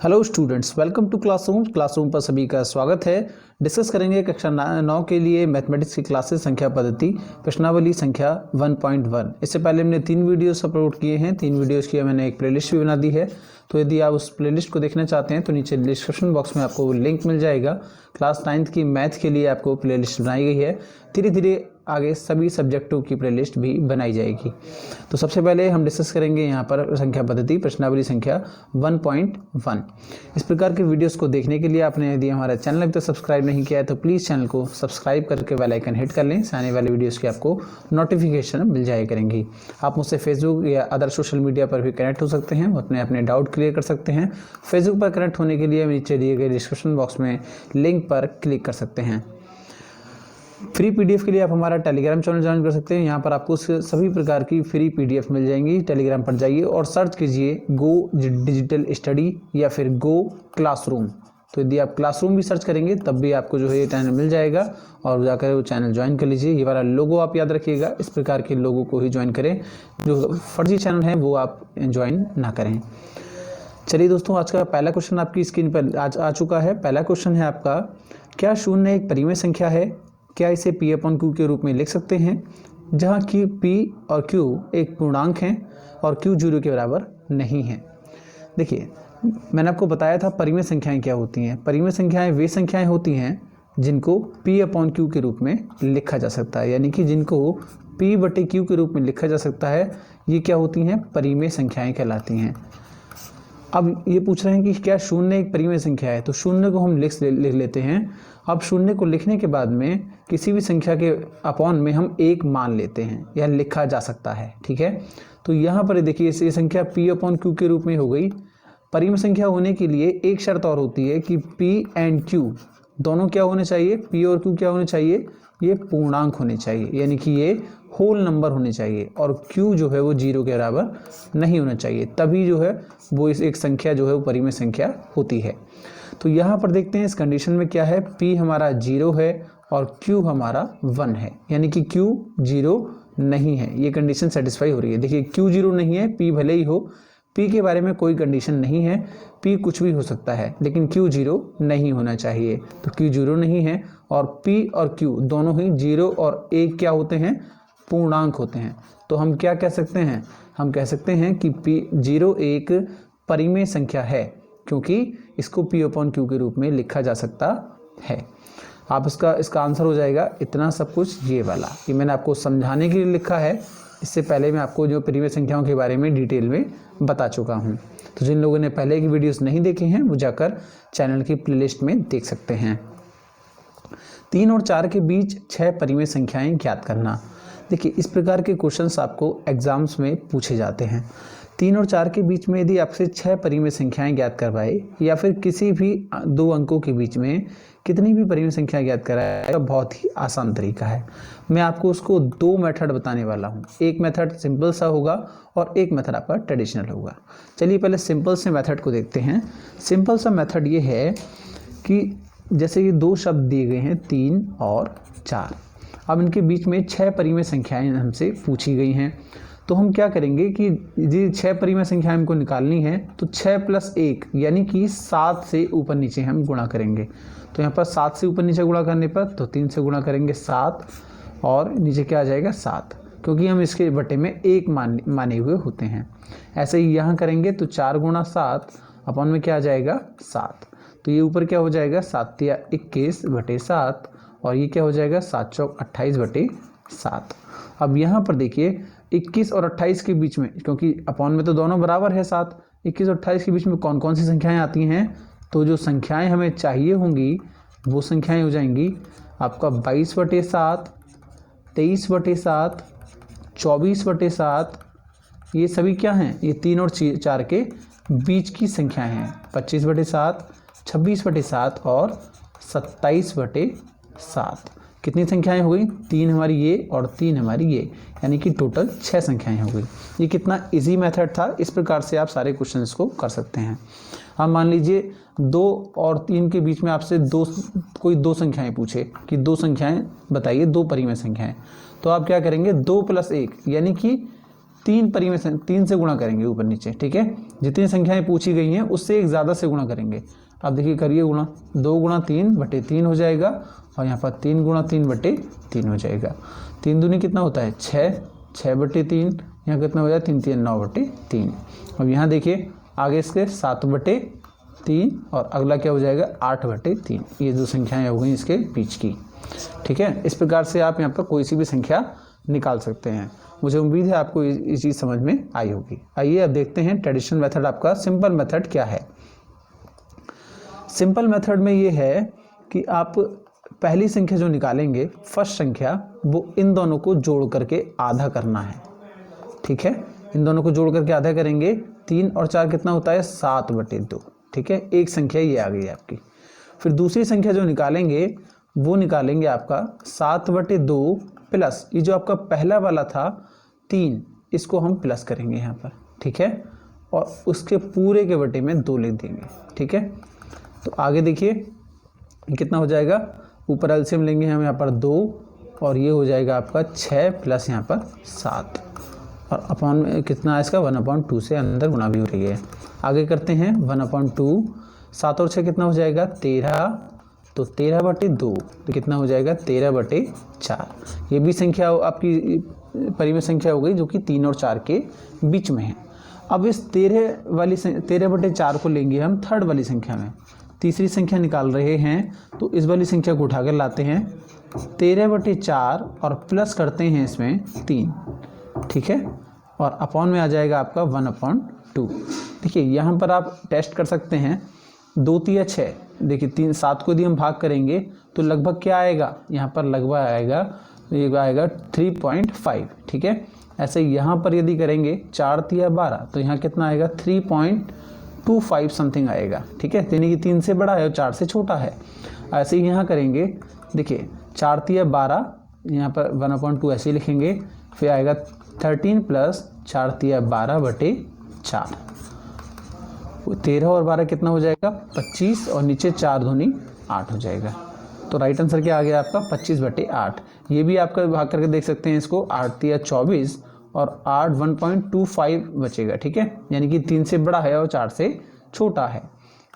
Hello students, welcome to classroom पर सभी का स्वागत है। डिस्कस करेंगे कक्षा 9 के लिए मैथमेटिक्स की क्लासेस संख्या पद्धति प्रश्नावली संख्या 1.1। इससे पहले हमने 3 वीडियोस अपलोड किए हैं। 3 वीडियोस की मैंने एक प्लेलिस्ट भी बना दी है, तो यदि आप उस प्लेलिस्ट को देखना चाहते हैं तो नीचे डिस्क्रिप्शन बॉक्स में आपको लिंक मिल जाएगा। क्लास 9th की मैथ के लिए आपको प्लेलिस्ट बनाई गई है। धीरे धीरे आगे सभी सब्जेक्टों की प्लेलिस्ट भी बनाई जाएगी। तो सबसे पहले हम डिस्कस करेंगे यहाँ पर संख्या पद्धति प्रश्नावली संख्या 1.1। इस प्रकार के वीडियोस को देखने के लिए आपने यदि हमारा चैनल अभी तक सब्सक्राइब नहीं किया है तो प्लीज़ चैनल को सब्सक्राइब करके बेल आइकन हिट कर लें। आने वाले वीडियोस की आपको नोटिफिकेशन मिल जाया करेंगी। आप मुझसे फेसबुक या अदर सोशल मीडिया पर भी कनेक्ट हो सकते हैं, अपने डाउट क्लियर कर सकते हैं। फेसबुक पर कनेक्ट होने के लिए नीचे दिए गए डिस्क्रिप्शन बॉक्स में लिंक पर क्लिक कर सकते हैं। फ्री पीडीएफ के लिए आप हमारा टेलीग्राम चैनल ज्वाइन कर सकते हैं। यहाँ पर आपको सभी प्रकार की फ्री पीडीएफ मिल जाएंगी। टेलीग्राम पर जाइए और सर्च कीजिए गो डिजिटल स्टडी या फिर गो क्लासरूम। तो यदि आप क्लासरूम भी सर्च करेंगे तब भी आपको जो है ये चैनल मिल जाएगा और जाकर वो चैनल ज्वाइन कर लीजिए। ये वाला लोगो आप याद रखिएगा, इस प्रकार के लोगों को ही ज्वाइन करें। जो फर्जी चैनल है वो आप ज्वाइन ना करें। चलिए दोस्तों, आज का पहला क्वेश्चन आपकी स्क्रीन पर आ चुका है। पहला क्वेश्चन है आपका, क्या शून्य एक परिमेय संख्या है? क्या इसे P/Q के रूप में लिख सकते हैं, जहाँ कि P और Q एक पूर्णांक हैं और Q 0 के बराबर नहीं है? देखिए, मैंने आपको बताया था परिमेय संख्याएं क्या होती हैं। परिमेय संख्याएं वे संख्याएं होती हैं जिनको P/Q के रूप में लिखा जा सकता है, यानी कि जिनको P/Q के रूप में लिखा जा सकता है, ये क्या होती हैं? परिमेय संख्याएं कहलाती हैं। अब ये पूछ रहे हैं कि क्या शून्य एक परिमेय संख्या है, तो शून्य को हम लिख लेते हैं। अब शून्य को लिखने के बाद में किसी भी संख्या के अपॉन में हम एक मान लेते हैं, यह लिखा जा सकता है। ठीक है, तो यहाँ पर देखिए ये संख्या P/Q के रूप में हो गई। परिमेय संख्या होने के लिए एक शर्त और होती है कि P एंड Q दोनों क्या होने चाहिए? P और Q क्या होने चाहिए? ये पूर्णांक होने चाहिए, यानी कि ये होल नंबर होने चाहिए और Q जो है वो 0 के बराबर नहीं होना चाहिए, तभी जो है वो इस एक संख्या जो है वो परिमेय संख्या होती है। तो यहाँ पर देखते हैं इस कंडीशन में क्या है। P हमारा 0 है और Q हमारा 1 है, यानी कि Q 0 नहीं है। ये कंडीशन सेटिस्फाई हो रही है। देखिए Q 0 नहीं है, P भले ही हो, P के बारे में कोई कंडीशन नहीं है, P कुछ भी हो सकता है, लेकिन Q 0 नहीं होना चाहिए। तो Q 0 नहीं है और P और Q दोनों ही 0 और 1 क्या होते हैं? पूर्णांक होते हैं। तो हम क्या कह सकते हैं? हम कह सकते हैं कि P0 एक परिमेय संख्या है, क्योंकि इसको P/Q के रूप में लिखा जा सकता है। आप इसका आंसर हो जाएगा इतना सब कुछ ये वाला। ये मैंने आपको समझाने के लिए लिखा है, इससे पहले मैं आपको जो परिमेय संख्याओं के बारे में डिटेल में बता चुका हूँ। तो जिन लोगों ने पहले की वीडियोस नहीं देखे हैं वो जाकर चैनल की प्लेलिस्ट में देख सकते हैं। 3 और 4 के बीच 6 परिमेय संख्याएं ज्ञात करना। देखिए, इस प्रकार के क्वेश्चंस आपको एग्जाम्स में पूछे जाते हैं। 3 और 4 के बीच में यदि आपसे 6 परिमेय संख्याएं ज्ञात करवाए या फिर किसी भी 2 अंकों के बीच में कितनी भी परिमेय संख्या ज्ञात कराए, तो बहुत ही आसान तरीका है। मैं आपको उसको 2 मेथड बताने वाला हूँ। एक मेथड सिंपल सा होगा और एक मेथड आपका ट्रेडिशनल होगा। चलिए पहले सिंपल से मेथड को देखते हैं। सिंपल सा मेथड ये है कि जैसे कि 2 शब्द दिए गए हैं 3 और 4। अब इनके बीच में 6 परिमेय संख्याएं हमसे पूछी गई हैं। तो हम क्या करेंगे कि ये 6 परिमेय संख्याएं हमको निकालनी है, तो 6 + 1 यानी कि 7 से ऊपर नीचे हम गुणा करेंगे। तो यहाँ पर 7 से ऊपर नीचे गुणा करने पर तो 3 से गुणा करेंगे 7 और नीचे क्या आ जाएगा 7, क्योंकि हम इसके बटे में 1 माने हुए होते हैं। ऐसे ही यहाँ करेंगे तो 4 × 7 अपॉन में क्या आ जाएगा 7। तो ये ऊपर क्या हो जाएगा 7 × 21/7 और ये क्या हो जाएगा 7 × 4 = 28/7। अब यहाँ पर देखिए 21 और 28 के बीच में, क्योंकि अपॉन में तो दोनों बराबर है 7, 21 और 28 के बीच में कौन कौन सी संख्याएं आती हैं? तो जो संख्याएं हमें चाहिए होंगी वो संख्याएं हो जाएंगी आपका 22/7, 23/7, 24/7। ये सभी क्या हैं? ये 3 और 4 के बीच की संख्याएं हैं। 25/7, 26/7 और 27/7। कितनी संख्याएं हो गई? 3 हमारी ये और 3 हमारी ये, यानी कि टोटल 6 संख्याएं हो गई। ये कितना इजी मेथड था। इस प्रकार से आप सारे क्वेश्चंस को कर सकते हैं। अब मान लीजिए 2 और 3 के बीच में आपसे कोई 2 संख्याएं पूछे कि 2 संख्याएं बताइए, 2 परिमेय संख्याएं। तो आप क्या करेंगे 2 + 1 यानी कि तीन से गुणा करेंगे ऊपर नीचे, ठीक है। जितनी संख्याएं पूछी गई हैं उससे एक ज़्यादा से गुणा करेंगे। अब देखिए करिए गुणा, 2 गुणा 3 बटे 3 हो जाएगा और यहाँ पर 3 गुणा 3 बटे 3 हो जाएगा। 3 दूनी कितना होता है 6, 6 बटे 3, यहाँ कितना हो जाएगा 3 3 9 बटे 3। अब यहाँ देखिए आगे इसके 7 बटे 3 और अगला क्या हो जाएगा 8 बटे 3। ये जो संख्याएँ हो गई इसके बीच की, ठीक है। इस प्रकार से आप यहाँ पर कोई सी भी संख्या निकाल सकते हैं। मुझे उम्मीद है आपको ये चीज़ समझ में आई होगी। आइए अब देखते हैं ट्रेडिशनल मेथड आपका सिंपल मेथड क्या है। सिंपल मेथड में ये है कि आप पहली संख्या जो निकालेंगे, फर्स्ट संख्या, वो इन दोनों को जोड़ करके आधा करना है, ठीक है। इन दोनों को जोड़ करके आधा करेंगे। 3 और 4 कितना होता है 7 बटे 2, ठीक है। एक संख्या ये आ गई आपकी। फिर दूसरी संख्या जो निकालेंगे वो निकालेंगे आपका 7 बटे 2 प्लस ये जो आपका पहला वाला था 3, इसको हम प्लस करेंगे यहाँ पर, ठीक है। और उसके पूरे के बटे में 2 लिख देंगे, ठीक है। तो आगे देखिए कितना हो जाएगा, ऊपर एलसीएम लेंगे हम यहाँ पर 2 और ये हो जाएगा आपका 6 प्लस यहाँ पर 7 और अपॉन में कितना है इसका 1/2 से अंदर गुणा भी हो रही है। आगे करते हैं 1/2, 7 और 6 कितना हो जाएगा 13, तो 13 बटे 2 तो कितना हो जाएगा 13 बटे 4। ये भी संख्या आपकी परिमेय संख्या हो गई जो कि 3 और 4 के बीच में है। अब इस 13 बटे 4 को लेंगे हम थर्ड वाली संख्या में, तीसरी संख्या निकाल रहे हैं तो इस वाली संख्या को उठाकर लाते हैं 13 बटे 4 और प्लस करते हैं इसमें 3, ठीक है। और अपॉन में आ जाएगा आपका 1/2। देखिए यहाँ पर आप टेस्ट कर सकते हैं, 2 3 6, देखिए 3 7 को यदि हम भाग करेंगे तो लगभग क्या आएगा, यहाँ पर लगभग आएगा, ये आएगा 3.5, ठीक है। ऐसे यहाँ पर यदि करेंगे 4 3 12 तो यहाँ कितना आएगा 3.25 समथिंग आएगा, ठीक है। यानी कि 3 से बड़ा है और 4 से छोटा है। ऐसे ही यहाँ करेंगे, देखिए 4 3 12, यहाँ पर 1/2 ऐसे ही लिखेंगे, फिर आएगा 13 प्लस 4 3 12 बटे 4। 13 और 12 कितना हो जाएगा 25 और नीचे 4 दूनी 8 हो जाएगा। तो राइट आंसर क्या आ गया आपका 25 बटे 8। ये भी आपका भाग करके देख सकते हैं इसको, 8 3 24 और 8 1.25 बचेगा, ठीक है। यानी कि 3 से बड़ा है और 4 से छोटा है।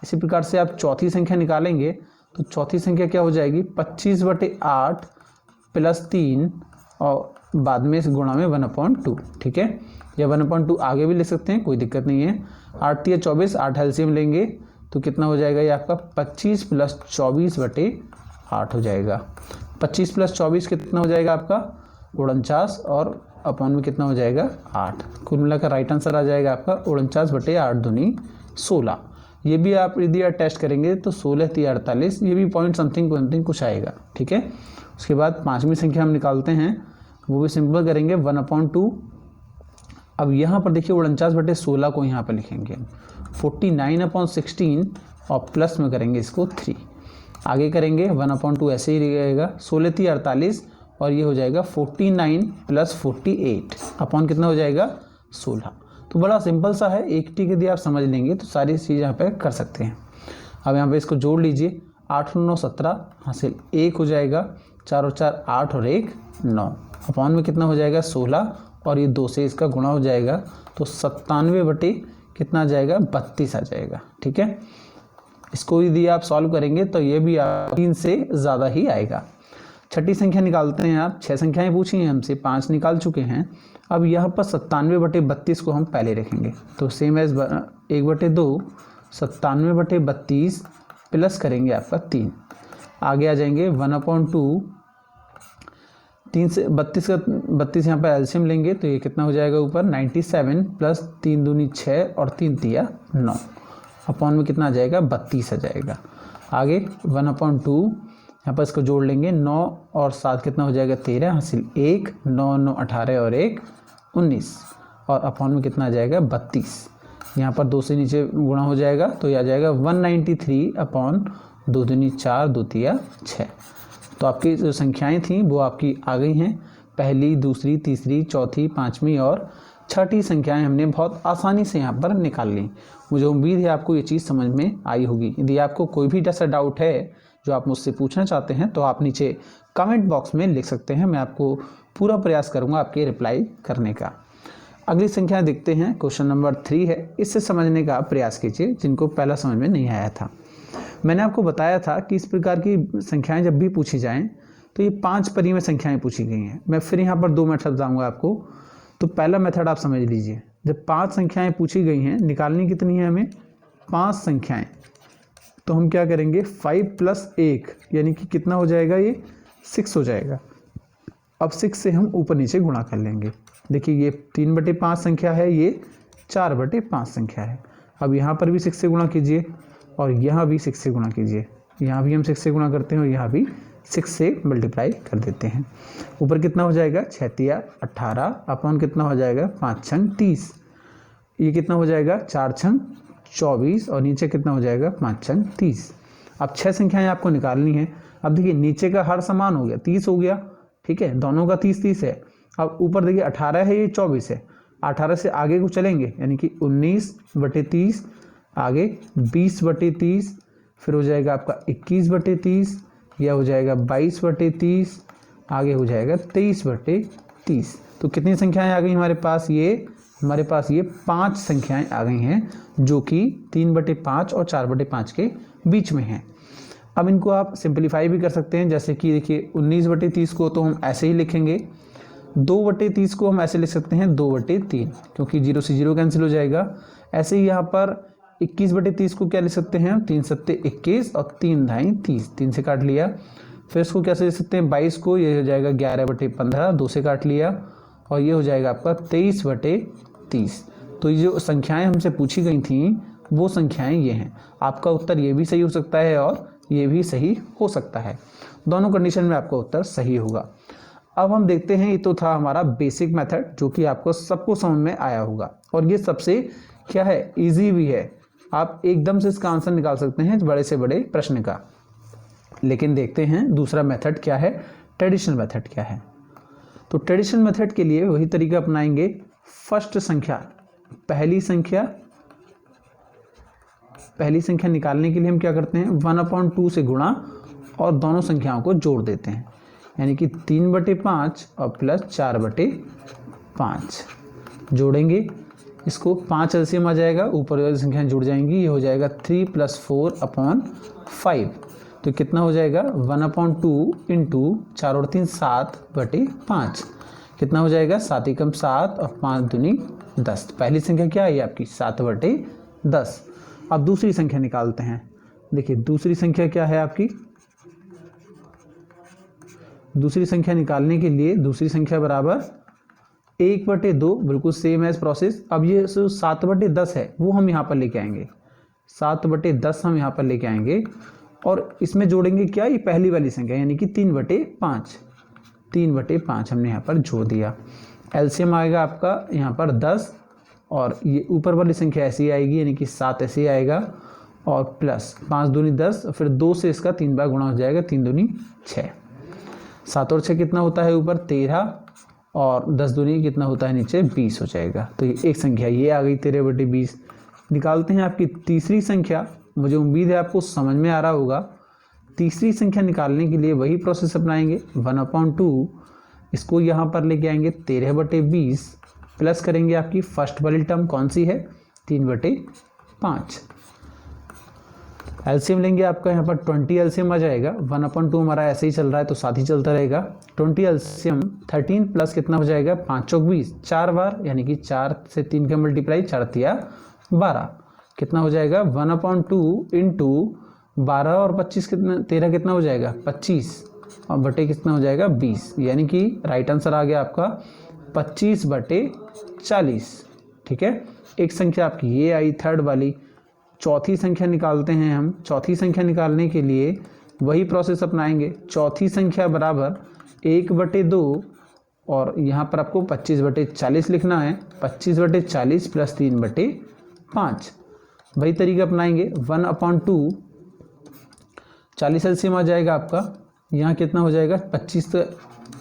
इसी प्रकार से आप चौथी संख्या निकालेंगे तो चौथी संख्या क्या हो जाएगी 25 बटे 8 प्लस 3 और बाद में इस गुणा में 1/2, ठीक है। या 1/2 आगे भी ले सकते हैं, कोई दिक्कत नहीं है। 8 3 24, 8 एलसीएम लेंगे तो कितना हो जाएगा ये आपका 25 प्लस 24 बटे 8 हो जाएगा। 25 प्लस 24 कितना हो जाएगा आपका 49 और अपॉन में कितना हो जाएगा 8। कुल मिलाकर राइट आंसर आ जाएगा आपका 49 बटे 8 दूनी 16। ये भी आप यदि टेस्ट करेंगे तो 16 3 48, ये भी पॉइंट समथिंग कुछ आएगा, ठीक है। उसके बाद पांचवी संख्या हम निकालते हैं, वो भी सिंपल करेंगे 1/2। अब यहाँ पर देखिए 49 बटे 16 को यहाँ पर लिखेंगे 49/16 और प्लस में करेंगे इसको 3। आगे करेंगे 1/2 ऐसे ही रहेगा, 16 3 48 और ये हो जाएगा 49 प्लस 48 अपॉन कितना हो जाएगा 16। तो बड़ा सिंपल सा है, एक टिक यदि आप समझ लेंगे तो सारी चीज़ यहाँ पे कर सकते हैं। अब यहाँ पे इसको जोड़ लीजिए, 8 और 9 17 हासिल 1 हो जाएगा, 4 और 4 8 और 1 9 अपॉन में कितना हो जाएगा 16 और ये 2 से इसका गुणा हो जाएगा तो 97 बटे कितना आ जाएगा 32 आ जाएगा, ठीक है। इसको यदि आप सॉल्व करेंगे तो ये भी 3 से ज़्यादा ही आएगा। छठी संख्या निकालते हैं आप, 6 संख्याएं पूछी हैं हमसे, 5 निकाल चुके हैं। अब यहाँ पर 97 बटे 32 को हम पहले रखेंगे तो सेम एज 1/2 97 बटे 32 प्लस करेंगे आपका 3। आगे आ जाएंगे 1/2, 3 से 32 यहाँ पर एलसीएम लेंगे तो ये कितना हो जाएगा ऊपर 97 प्लस 3 दूनी 6 और 3 3 9 अपॉन में कितना आ जाएगा 32 आ जाएगा। आगे 1/2 यहाँ पर इसको जोड़ लेंगे, 9 और 7 कितना हो जाएगा 13 हासिल 1, 9 9 18 और 1 19 और अपॉन में कितना आ जाएगा 32। यहाँ पर 2 से नीचे गुणा हो जाएगा तो ये आ जाएगा 193 अपॉन 2 दूनी 4 2 3 6। तो आपकी जो संख्याएं थी वो आपकी आ गई हैं, पहली दूसरी तीसरी चौथी पाँचवीं और छठी संख्याएं हमने बहुत आसानी से यहाँ पर निकाल ली। मुझे उम्मीद है आपको ये चीज़ समझ में आई होगी। यदि आपको कोई भी ऐसा डाउट है जो आप मुझसे पूछना चाहते हैं तो आप नीचे कमेंट बॉक्स में लिख सकते हैं, मैं आपको पूरा प्रयास करूँगा आपके रिप्लाई करने का। अगली संख्या देखते हैं, क्वेश्चन नंबर 3 है। इससे समझने का प्रयास कीजिए जिनको पहला समझ में नहीं आया था। मैंने आपको बताया था कि इस प्रकार की संख्याएं जब भी पूछी जाएं तो ये 5 परिमेय संख्याएं पूछी गई हैं। मैं फिर यहाँ पर 2 मेथड बताऊंगा आपको। तो पहला मेथड आप समझ लीजिए, जब 5 संख्याएं पूछी गई हैं, निकालनी कितनी है हमें? 5 संख्याएं। तो हम क्या करेंगे, 5 + 1 यानी कि कितना हो जाएगा, ये 6 हो जाएगा। अब 6 से हम ऊपर नीचे गुणा कर लेंगे। देखिए ये 3/5 संख्या है, ये 4/5 संख्या है। अब यहाँ पर भी 6 से गुणा कीजिए और यहाँ भी 6 से गुणा कीजिए। यहाँ भी हम 6 से गुणा करते हैं और यहाँ भी 6 से मल्टीप्लाई कर देते हैं। ऊपर कितना हो जाएगा, 6 × 18 अपॉन कितना हो जाएगा, 5 × 30। ये कितना हो जाएगा, 4 × 24 और नीचे कितना हो जाएगा, 5 × 30। अब 6 संख्याएं आपको निकालनी है। अब देखिए नीचे का हर समान हो गया, 30 हो गया, ठीक है, दोनों का 30 है। अब ऊपर देखिए 18 है, ये 24 है। 18 से आगे को चलेंगे यानी कि 19/30, आगे 20/30, फिर हो जाएगा आपका 21/30, यह हो जाएगा 22/30, आगे हो जाएगा 23/30। तो कितनी संख्याएं आ गई हमारे पास, हमारे पास ये 5 संख्याएं आ गई हैं जो कि 3/5 और 4/5 के बीच में हैं। अब इनको आप सिंपलीफाई भी कर सकते हैं, जैसे कि देखिए 19/30 को तो हम ऐसे ही लिखेंगे, 2/30 को हम ऐसे लिख सकते हैं 2/3, क्योंकि 0 से 0 कैंसिल हो जाएगा। ऐसे ही यहाँ पर 21/30 को क्या लिख सकते हैं, 3 × 7 = 21 और 3 × 2 = 30, 3 से काट लिया। फिर इसको कैसे लिख सकते हैं, 22 को, ये हो जाएगा 11/15, 2 से काट लिया और ये हो जाएगा आपका 23/30। तो ये जो संख्याएं हमसे पूछी गई थी वो संख्याएं ये हैं। आपका उत्तर ये भी सही हो सकता है और ये भी सही हो सकता है, दोनों कंडीशन में आपका उत्तर सही होगा। अब हम देखते हैं, ये तो था हमारा बेसिक मेथड जो कि आपको सबको समझ में आया होगा और ये सबसे क्या है, इजी भी है। आप एकदम से इसका आंसर निकाल सकते हैं बड़े से बड़े प्रश्न का। लेकिन देखते हैं दूसरा मेथड क्या है, ट्रेडिशनल मेथड क्या है। तो ट्रेडिशनल मेथड के लिए वही तरीका अपनाएंगे। फर्स्ट संख्या, पहली संख्या निकालने के लिए हम क्या करते हैं, 1/2 से गुणा और दोनों संख्याओं को जोड़ देते हैं, यानी कि 3/5 और प्लस 4/5 जोड़ेंगे। इसको 5 एलसीएम आ जाएगा, ऊपर वाली संख्याएं जुड़ जाएंगी, ये हो जाएगा 3 + 4/5। तो कितना हो जाएगा, 1/2 × 4 और 3 7/5। कितना हो जाएगा, 7 × 7 और 5 दूनी 10। पहली संख्या क्या है आपकी, 7/10। अब दूसरी संख्या निकालते हैं। देखिए दूसरी संख्या क्या है आपकी, दूसरी संख्या निकालने के लिए दूसरी संख्या बराबर 1/2, बिल्कुल सेम है प्रोसेस। अब ये 7/10 है वो हम यहाँ पर लेके आएंगे, 7/10 हम यहाँ पर लेके आएंगे और इसमें जोड़ेंगे क्या, ये पहली वाली संख्या यानी कि 3/5। 3/5 हमने यहाँ पर जोड़ दिया। एलसीएम आएगा आपका यहाँ पर 10 और ये ऊपर वाली संख्या ऐसी आएगी यानी कि 7 ऐसे आएगा और प्लस 5 दूनी 10, फिर 2 से इसका 3 बार गुणा हो जाएगा, 3 दूनी 6। 7 और 6 कितना होता है ऊपर, 13 और 10 दूनी कितना होता है नीचे, 20 हो जाएगा। तो ये एक संख्या ये आ गई 13/20। निकालते हैं आपकी तीसरी संख्या। मुझे उम्मीद है आपको समझ में आ रहा होगा। तीसरी संख्या निकालने के लिए वही प्रोसेस अपनाएंगे, 1/2 इसको यहाँ पर लेके आएंगे 13/20 प्लस करेंगे आपकी फर्स्ट वाली टर्म कौन सी है, 3/5। एलसीएम लेंगे आपका यहाँ पर 20 एलसीएम आ जाएगा। 1/2 हमारा ऐसे ही चल रहा है तो साथ ही चलता रहेगा। 20 एलसीएम 13 प्लस कितना हो जाएगा, 5 × 4 = 20, 4 बार यानी कि 4 से 3 का मल्टीप्लाई, 4 × 3 = 12। कितना हो जाएगा, 1/2 × 12 और 25 कितना, 13 कितना हो जाएगा, 25 और बटे कितना हो जाएगा, 20। यानी कि राइट आंसर आ गया आपका 25/40। ठीक है, एक संख्या आपकी ये आई थर्ड वाली। चौथी संख्या निकालते हैं हम। चौथी संख्या निकालने के लिए वही प्रोसेस अपनाएंगे। चौथी संख्या बराबर 1/2 और यहाँ पर आपको 25/40 लिखना है। 25/40 प्लस 3/5 वही तरीका अपनाएंगे। 1/2 40 एलसीएम आ जाएगा आपका। यहाँ कितना हो जाएगा, 25, तो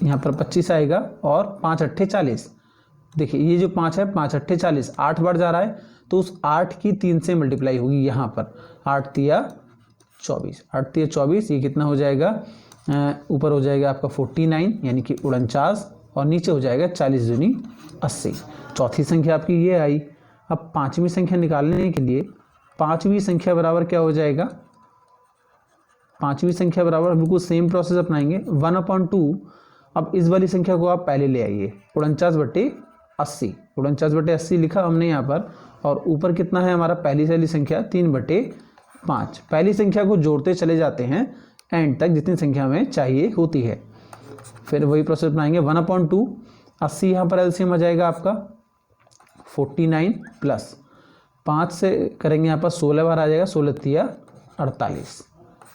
यहाँ पर 25 आएगा और 5 × 8 = 40। देखिए ये जो 5 है, 5 × 8 = 40, 8 बार जा रहा है तो उस 8 की 3 से मल्टीप्लाई होगी। यहाँ पर 8 × 3 = 24, 8 × 3 = 24। ये कितना हो जाएगा, ऊपर हो जाएगा आपका 49 यानी कि 49 और नीचे हो जाएगा 40 दूनी 80। चौथी संख्या आपकी ये आई। अब पांचवी संख्या निकालने के लिए पांचवी संख्या बराबर क्या हो जाएगा, पांचवी संख्या बराबर बिल्कुल सेम प्रोसेस अपनाएंगे 1/2। अब इस वाली संख्या को आप पहले ले आइए 49/80, 49/80 लिखा हमने यहाँ पर, और ऊपर कितना है हमारा पहली वाली संख्या 3/5। पहली संख्या को जोड़ते चले जाते हैं एंड तक जितनी संख्या हमें चाहिए होती है। फिर वही प्रोसेस अपनाएंगे 1/2, 80 यहाँ पर एलसीएम आ जाएगा आपका 49 प्लस 5 से करेंगे यहाँ पर 16 बार आ जाएगा, 16 48,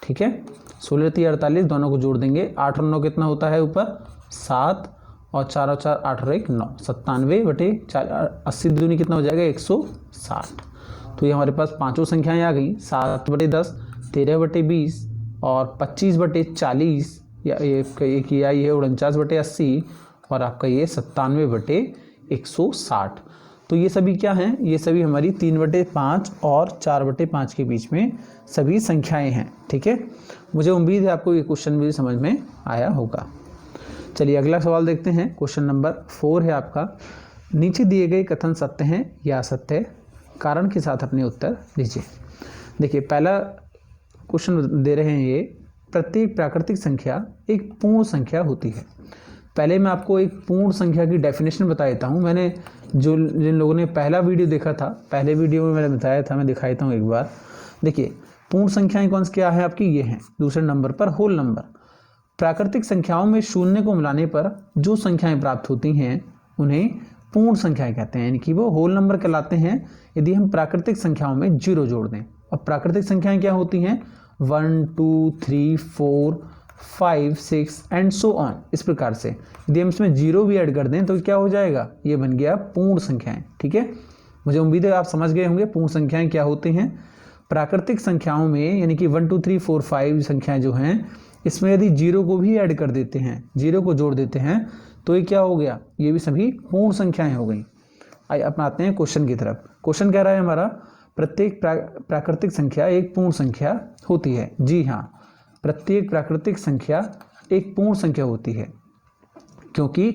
ठीक है। 16 48 दोनों को जोड़ देंगे, 8 और 9 कितना होता है ऊपर 7, और 4 और 4 8 और 1 9, 97/80 दूनी कितना हो जाएगा 160। तो ये हमारे पास पांचों संख्याएं आ गई, 7/10, 13/20 और 25/40, या एक ये आई है 49/80, और आपका ये 97/160। तो ये सभी क्या हैं, ये सभी हमारी 3/5 और 4/5 के बीच में सभी संख्याएं हैं, ठीक है। मुझे उम्मीद है आपको ये क्वेश्चन भी समझ में आया होगा। चलिए अगला सवाल देखते हैं। क्वेश्चन नंबर 4 है आपका, नीचे दिए गए कथन सत्य हैं या असत्य है, कारण के साथ अपने उत्तर दीजिए। देखिए पहला क्वेश्चन दे रहे हैं ये, प्रत्येक प्राकृतिक संख्या एक पूर्ण संख्या होती है। पहले मैं आपको एक पूर्ण संख्या की डेफिनेशन बता देता हूँ। मैंने जिन लोगों ने पहला वीडियो देखा था, पहले वीडियो में मैंने बताया था, मैं दिखा देता हूँ एक बार। देखिए पूर्ण संख्याएं कौन सी क्या है आपकी, ये हैं। दूसरे नंबर पर होल नंबर, प्राकृतिक संख्याओं में शून्य को मिलाने पर जो संख्याएं प्राप्त होती हैं उन्हें पूर्ण संख्याएं कहते हैं, यानी कि वो होल नंबर कहलाते हैं यदि हम प्राकृतिक संख्याओं में 0 जोड़ दें। अब प्राकृतिक संख्याएं क्या होती हैं, 1 2 3 4 5 6 एंड सो ऑन, इस प्रकार से। यदि हम इसमें 0 भी ऐड कर दें तो क्या हो जाएगा, ये बन गया पूर्ण संख्याएं, ठीक है। मुझे उम्मीद है आप समझ गए होंगे पूर्ण संख्याएं क्या होती हैं। प्राकृतिक संख्याओं में यानी कि 1 2 3 4 5 संख्याएं जो हैं, इसमें यदि 0 को भी ऐड कर देते हैं, 0 को जोड़ देते हैं, तो ये क्या हो गया, ये भी सभी पूर्ण संख्याएं हो गई। आइए अपनाते हैं क्वेश्चन की तरफ। क्वेश्चन कह रहा है हमारा, प्रत्येक प्राकृतिक संख्या एक पूर्ण संख्या होती है। जी हाँ, प्रत्येक प्राकृतिक संख्या एक पूर्ण संख्या होती है, क्योंकि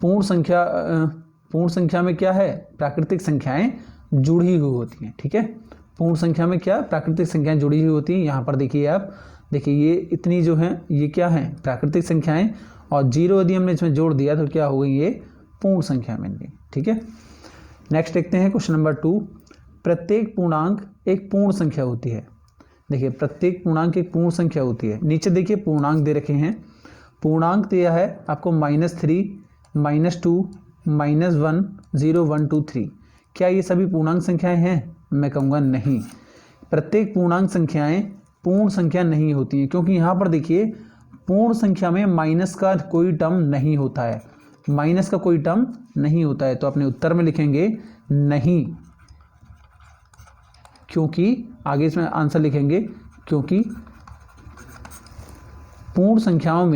पूर्ण संख्या में क्या है, प्राकृतिक संख्याएं जुड़ी हुई होती हैं, ठीक है। पूर्ण संख्या में क्या, प्राकृतिक संख्याएं जुड़ी हुई होती हैं। यहाँ पर देखिए आप, देखिए ये इतनी जो हैं ये क्या हैं, प्राकृतिक संख्याएं, और 0 यदि हमने इसमें जोड़ दिया तो क्या हो गई, ये पूर्ण संख्या बन गई, ठीक है। नेक्स्ट देखते हैं क्वेश्चन नंबर 2, प्रत्येक पूर्णांक एक पूर्ण संख्या होती है। देखिए प्रत्येक पूर्णांक एक पूर्ण संख्या होती है। नीचे देखिए पूर्णांक दे रखे हैं, पूर्णांक दिया है आपको -3 -2 -1 0 1 2 3। क्या ये सभी पूर्णांक संख्याएं हैं, मैं कहूँगा नहीं। प्रत्येक पूर्णांक संख्याएं पूर्ण संख्या नहीं होती हैं, क्योंकि यहाँ पर देखिए पूर्ण संख्या में माइनस का कोई टर्म नहीं होता है, माइनस का कोई टर्म नहीं होता है। तो अपने उत्तर में लिखेंगे नहीं, क्योंकि आगे इसमें आंसर लिखेंगे, क्योंकि पूर्ण संख्याओं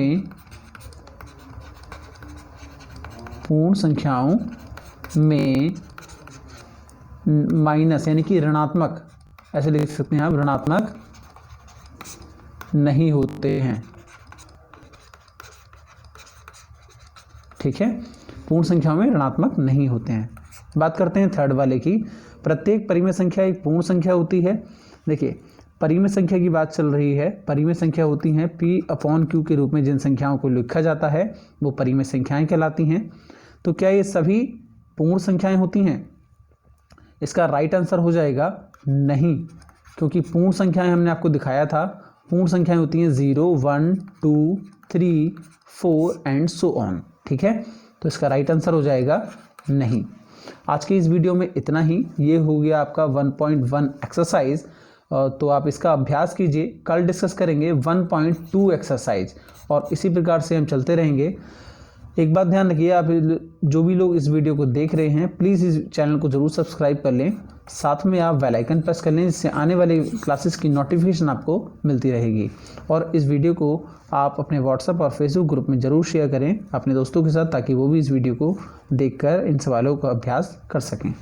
में माइनस यानी कि ऋणात्मक, ऐसे लिख सकते हैं आप, ऋणात्मक नहीं होते हैं, ठीक है। पूर्ण संख्याओं में ऋणात्मक नहीं होते हैं। बात करते हैं थर्ड वाले की, प्रत्येक परिमेय संख्या एक पूर्ण संख्या होती है। देखिए परिमेय संख्या की बात चल रही है। परिमेय संख्या होती हैं P/Q के रूप में जिन संख्याओं को लिखा जाता है वो परिमेय संख्याएं कहलाती हैं। तो क्या ये सभी पूर्ण संख्याएं होती हैं? इसका राइट आंसर हो जाएगा नहीं, क्योंकि पूर्ण संख्याएं हमने आपको दिखाया था, पूर्ण संख्याएं होती हैं 0 1 2 3 4 एंड सो ऑन, ठीक है। तो इसका राइट आंसर हो जाएगा नहीं। आज के इस वीडियो में इतना ही। ये हो गया आपका 1.1 एक्सरसाइज, तो आप इसका अभ्यास कीजिए। कल डिस्कस करेंगे 1.2 एक्सरसाइज, और इसी प्रकार से हम चलते रहेंगे। एक बात ध्यान रखिए, आप जो भी लोग इस वीडियो को देख रहे हैं प्लीज़ इस चैनल को ज़रूर सब्सक्राइब कर लें, साथ में आप बेल आइकन प्रेस कर लें, जिससे आने वाले क्लासेस की नोटिफिकेशन आपको मिलती रहेगी। और इस वीडियो को आप अपने व्हाट्सएप और फेसबुक ग्रुप में ज़रूर शेयर करें अपने दोस्तों के साथ, ताकि वो भी इस वीडियो को देखकर इन सवालों का अभ्यास कर सकें।